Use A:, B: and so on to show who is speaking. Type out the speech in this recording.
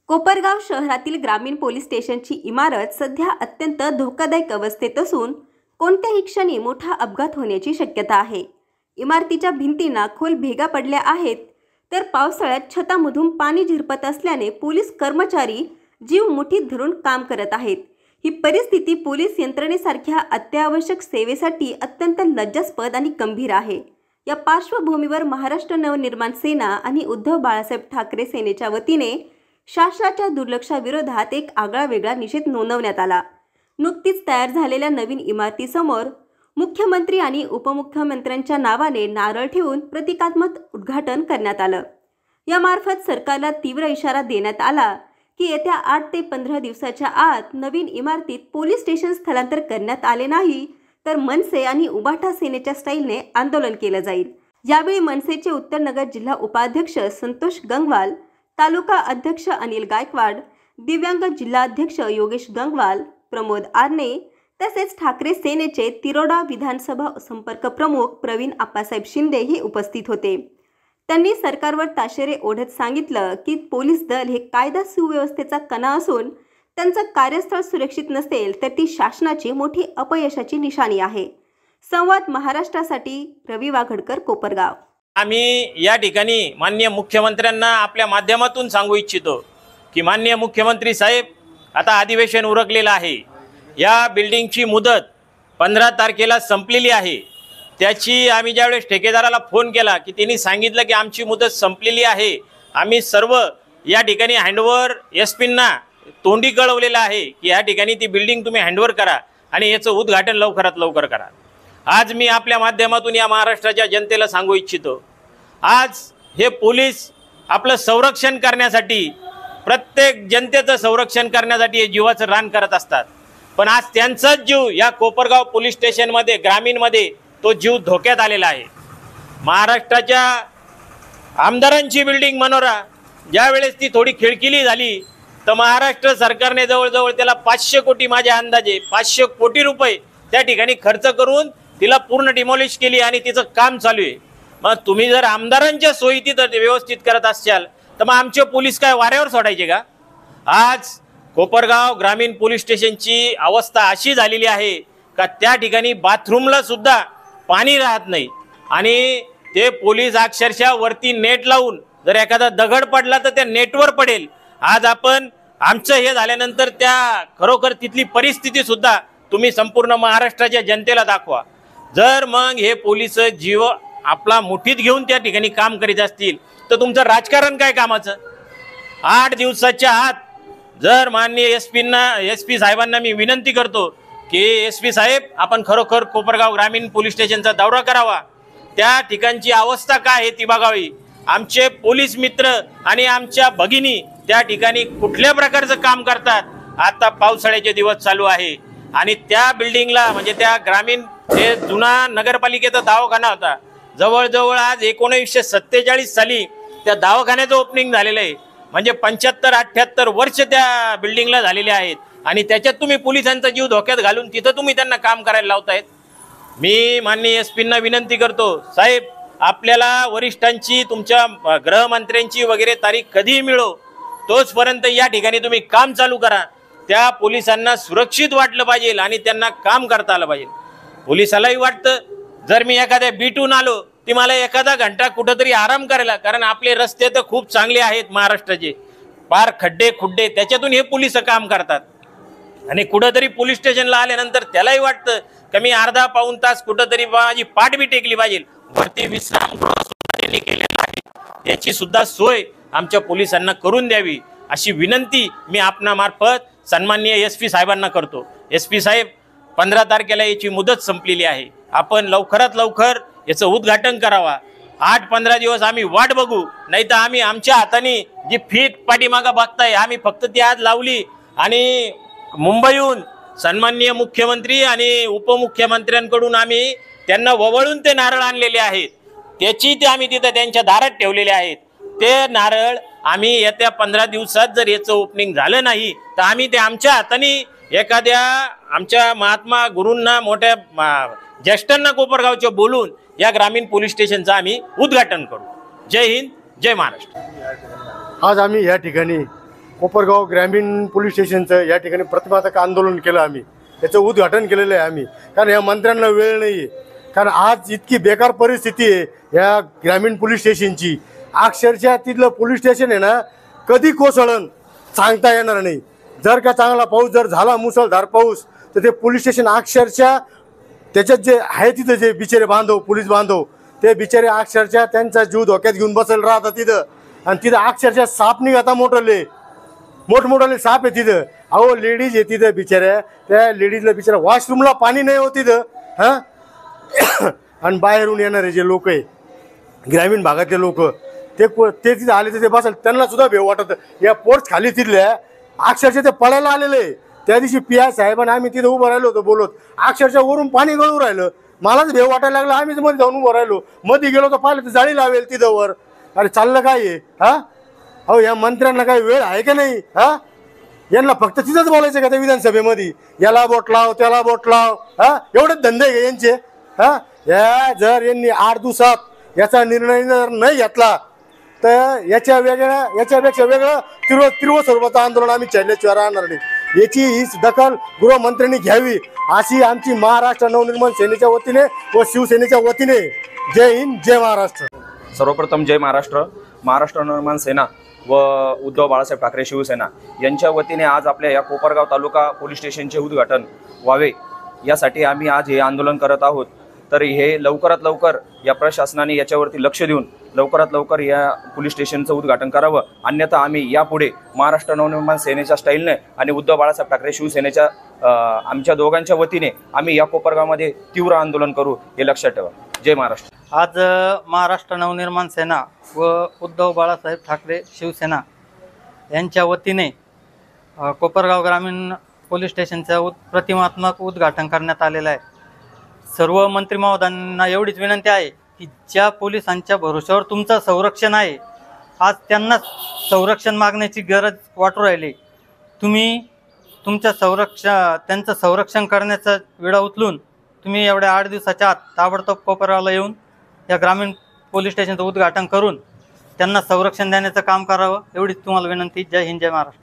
A: कोपरगाव शहरातील ग्रामीण पोलीस स्टेशनची इमारत सध्या अत्यंत धोकादायक अवस्थेत असून कोणत्याही क्षणी मोठा अपघात होण्याची शक्यता आहे। इमारतीच्या भिंतींना खोल भेगा पडल्या आहेत, तर पावसाळ्यात छतामधून पाणी झिरपत असल्याने पोलीस कर्मचारी जीव मुठीत धरून काम करत आहेत। ही परिस्थिती पोलीस यंत्रणेसारख्या अत्यावश्यक सेवेसाठी अत्यंत लज्जास्पद आणि गंभीर आहे। या पार्श्वभूमीवर महाराष्ट्र नवनिर्माण सेना आणि उद्धव बाळासाहेब ठाकरे सेनेच्या वतीने शासनाच्या दुर्लक्षाविरोधात एक आगळावेगळा निषेध नोंदवण्यात आला। नुकतीच तयार झालेल्या नवीन इमारतीसमोर मुख्यमंत्री आणि उपमुख्यमंत्र्यांच्या नावाने नारळ ठेवून प्रतिकात्मक उद्घाटन करण्यात आलं। यामार्फत सरकारला तीव्र इशारा देण्यात आला की येत्या 8 ते 15 दिवसाच्या आत नवीन इमारतीत पोलीस स्टेशन स्थलांतर करण्यात आले नाही तर मनसे आणि उबाटा सेनेच्या स्टाईलने आंदोलन केलं जाईल। यावेळी मनसेचे उत्तर नगर जिल्हा उपाध्यक्ष संतोष गंगवाल, तालुका अध्यक्ष अनिल गायकवाड, दिव्यांग जिल्हा अध्यक्ष योगेश गंगवाल, प्रमोद आरणे तसेच ठाकरे सेनेचे तिरोडा विधानसभा संपर्क प्रमुख प्रवीण आप्पासाहेब शिंदे हे उपस्थित होते। त्यांनी सरकारवर ताशेरे ओढत सांगितलं की पोलीस दल हे कायदा सुव्यवस्थेचा कणा असून त्यांचं कार्यस्थळ सुरक्षित नसेल तर ती शासनाची मोठी अपयशाची निशाणी आहे। संवाद महाराष्ट्रासाठी रवी वाघडकर, कोपरगाव।
B: आम्ही या ठिकाणी माननीय मुख्यमंत्र्यांना आपल्या माध्यमातून सांगू इच्छितो की माननीय मुख्यमंत्री साहेब, आता अधिवेशन उरकलेलं आहे। या बिल्डिंगची मुदत 15 तारखेला संपलेली आहे। त्याची आम्ही ज्यावेळेस ठेकेदाराला फोन केला की त्यांनी सांगितलं की आमची मुदत संपलेली आहे, आम्ही सर्व या ठिकाणी हँडओव्हर एसपींना तोंडी कळवलेलं आहे की या ठिकाणी ती बिल्डिंग तुम्ही हँडओव्हर करा आणि याचं उद्घाटन लवकरात लवकर करा। आज मी आपल्या माध्यमातून या महाराष्ट्राच्या जनतेला सांगू इच्छितो, आज हे पोलीस आपलं संरक्षण करण्यासाठी, प्रत्येक जनतेचं संरक्षण करण्यासाठी हे जीवाचं रान करत असतात, पण आज त्यांचाच जीव या कोपरगाव पोलीस स्टेशनमध्ये ग्रामीणमध्ये तो जीव धोक्यात आलेला आहे। महाराष्ट्राच्या आमदारांची बिल्डिंग मनोरा ज्यावेळेस ती थोडी खिळखिली झाली तर महाराष्ट्र सरकारने जवळजवळ त्याला 500 कोटी, माझ्या अंदाजे 500 कोटी रुपये त्या ठिकाणी खर्च करून तिला पूर्ण डिमॉलिश केली आणि तिचं काम चालू आहे। मग तुम्ही जर आमदारांच्या सोयी तिथं व्यवस्थित करत असाल तर मग आमचे पोलीस काय वाऱ्यावर सोडायचे का? आज कोपरगाव ग्रामीण पोलीस स्टेशनची अवस्था अशी झालेली आहे का त्या ठिकाणी बाथरूमला सुद्धा पाणी राहत नाही आणि ते पोलीस अक्षरशः वरती नेट लावून जर एखादा दगड पडला तर त्या नेटवर पडेल। आज आपण आमचं हे झाल्यानंतर त्या खरोखर तिथली परिस्थिती सुद्धा तुम्ही संपूर्ण महाराष्ट्राच्या जनतेला दाखवा। जर मग हे पोलीस जीव आपला मुठीत घेऊन त्या ठिकाणी काम करीत असतील तर तुमचं राजकारण काय कामाचं? 8 दिवसाच्या आत जर माननीय एसपी साहेबांना मी विनंती करतो की एसपी साहेब, आपण खरोखर कोपरगाव ग्रामीण पोलीस स्टेशनचा दौरा करावा, त्या ठिकाणची अवस्था काय आहे ती बघावी। आमचे पोलीस मित्र आणि आमच्या भगिनी त्या ठिकाणी कुठल्या प्रकारचं काम करतात। आता पावसाळ्याचे दिवस चालू आहे आणि त्या बिल्डिंगला म्हणजे त्या ग्रामीण जे जुना नगरपालिकेचा दवाखाना होता, जवळजवळ आज 1947 साली त्या दवाखान्याचं ओपनिंग झालेलं आहे, म्हणजे 75-78 वर्ष त्या बिल्डिंगला झालेले आहेत आणि त्याच्यात तुम्ही पोलिसांचा जीव धोक्यात घालून तिथं तुम्ही त्यांना काम करायला लावतायत। मी माननीय एसपींना विनंती करतो, साहेब, आपल्याला वरिष्ठांची, तुमच्या गृहमंत्र्यांची वगैरे तारीख कधीही मिळो, तोचपर्यंत या ठिकाणी तुम्ही काम चालू करा। त्या पोलिसांना सुरक्षित वाटलं पाहिजे आणि त्यांना काम करता आलं पाहिजे। पोलिसालाही वाटतं जर मी एखाद्या बीटून आलो ती मला एखादा घंटा कुठंतरी आराम करायला, कारण आपले रस्ते तर खूप चांगले आहेत महाराष्ट्राचे, पार खड्डे खुड्डे त्याच्यातून हे पोलीस काम करतात आणि कुठंतरी पोलीस स्टेशनला आल्यानंतर त्यालाही वाटतं की मी अर्धा पाऊण तास कुठंतरी माझी पाठ बी टेकली पाहिजे, वरती विश्रामगृह केलेलं आहे, याची सुद्धा सोय आमच्या पोलिसांना करून द्यावी अशी विनंती मी आपणामार्फत सन्माननीय एसपी साहेबांना करतो। एसपी साहेब, 15 तारखेला याची मुदत संपलेली आहे, आपण लवकरात लवकर याचं उद्घाटन करावा। 8-15 दिवस आम्ही वाट बघू, नाही तर आम्ही आमच्या हाताने जी फीत पाठीमागं बघताय आम्ही फक्त ती आज लावली आणि मुंबईहून सन्माननीय मुख्यमंत्री आणि उपमुख्यमंत्र्यांकडून आम्ही त्यांना ववळून ते नारळ आणलेले आहेत, त्याची ते आम्ही तिथं त्यांच्या दारात ठेवलेले आहेत। ते नारळ आम्ही येत्या 15 दिवसात जर याचं ओपनिंग झालं नाही तर आम्ही ते आमच्या हाताने एखाद्या आमच्या महात्मा गुरूंना, मोठ्या ज्येष्ठांना कोपरगावच्या बोलून या ग्रामीण पोलीस स्टेशनचं आम्ही उद्घाटन करू। जय हिंद, जय महाराष्ट्र।
C: आज आम्ही या ठिकाणी कोपरगाव ग्रामीण पोलीस स्टेशनचं या ठिकाणी प्रतिमात्मक आंदोलन केलं आम्ही, त्याचं उद्घाटन केलेलं आहे आम्ही. कारण या मंत्र्यांना वेळ नाही आहे. कारण आज इतकी बेकार परिस्थिती आहे या ग्रामीण पोलीस स्टेशनची. अक्षरशः तिथलं पोलीस स्टेशन आहे ना, कधी कोसळण सांगता येणार नाही. जर का चांगला पाऊस जर झाला, मुसळधार पाऊस, तर ते पोलीस स्टेशन अक्षरशः त्याच्यात जे आहे तिथं जे बिचारे बांधव, पोलीस बांधव, ते बिचारे अक्षरशः त्यांचा जीव धोक्यात घेऊन बसेल राहतात तिथं. आणि तिथं अक्षरशः साप निघाता मोठमोठाले साप आहे तिथं. अहो लेडीज आहे तिथं बिचाऱ्या, त्या लेडीजला बिचारा वॉशरूमला पाणी नाही हो तिथं. हां आणि बाहेरून येणारे जे लोक आहे ग्रामीण भागातले लोक, ते तिथं आले तर ते बसाल त्यांना सुद्धा भेव वाटत. या पोर्च खाली तिथल्या अक्षरशः ते पडायला आलेले. त्या दिवशी पी.आय. साहेबांना आम्ही तिथं उभं राहिलो होतो बोलत, अक्षरशः वरून पाणी गळून राहिलं. मलाच भेव वाटायला लागलं. आम्हीच मध्ये जाऊन उभं राहिलो. मध्ये गेलो तर पाहिलं तर जाळी लावेल तिथं वर. अरे चाललं काय आहे? हां अहो या मंत्र्यांना काही वेळ आहे का नाही? हां यांना फक्त तिथंच बोलायचं का त्या विधानसभेमध्ये? याला बोट लाव, त्याला बोट लाव. हां एवढेच धंदे आहे का यांचे? हां या जर यांनी 8 दिवसात याचा निर्णय जर नाही घेतला तर याच्यापेक्षा वेगळं तीव्र स्वरूपाचं आंदोलन आम्ही छेडल्याशिवाय राहणार नाही. याची ही दखल गृहमंत्र्यांनी घ्यावी, अशी आमची महाराष्ट्र नवनिर्माण सेनेच्या वतीने व शिवसेनेच्या वतीने. जय हिंद, जय महाराष्ट्र.
D: सर्वप्रथम जय महाराष्ट्र. महाराष्ट्र नवनिर्माण सेना व उद्धव बाळासाहेब ठाकरे शिवसेना यांच्या वतीने आज आपल्या या कोपरगाव तालुका पोलीस स्टेशनचे उद्घाटन व्हावे यासाठी आम्ही आज हे आंदोलन करत आहोत. तर हे लवकरात लवकर या प्रशासनाने याच्यावरती लक्ष देऊन लवकरात लवकर या पोलीस स्टेशनचं उद्घाटन करावं. अन्यथा आम्ही यापुढे महाराष्ट्र नवनिर्माण सेनेच्या स्टाईलने आणि उद्धव बाळासाहेब ठाकरे शिवसेनेच्या आमच्या दोघांच्या वतीने आम्ही या कोपरगावमध्ये तीव्र आंदोलन करू, हे लक्षात ठेवा. जय महाराष्ट्र.
E: आज महाराष्ट्र नवनिर्माण सेना व उद्धव बाळासाहेब ठाकरे शिवसेना यांच्या वतीने कोपरगाव ग्रामीण पोलीस स्टेशनचं प्रतिमात्मक उद्घाटन करण्यात आलेलं आहे. सर्व मंत्री महोदयांना एवढीच विनंती आहे की ज्या पोलिसांच्या भरोश्यावर तुमचं संरक्षण आहे, आज त्यांना संरक्षण मागण्याची गरज वाटू राहिली. तुम्ही त्यांचं संरक्षण करण्याचा विडा उचलून तुम्ही एवढ्या 8 दिवसाच्या आत ताबडतोब कोपरगावला येऊन या ग्रामीण पोलीस स्टेशनचं उद्घाटन करून त्यांना संरक्षण देण्याचं काम करावं, एवढीच तुम्हाला विनंती. जय हिंद, जय महाराष्ट्र.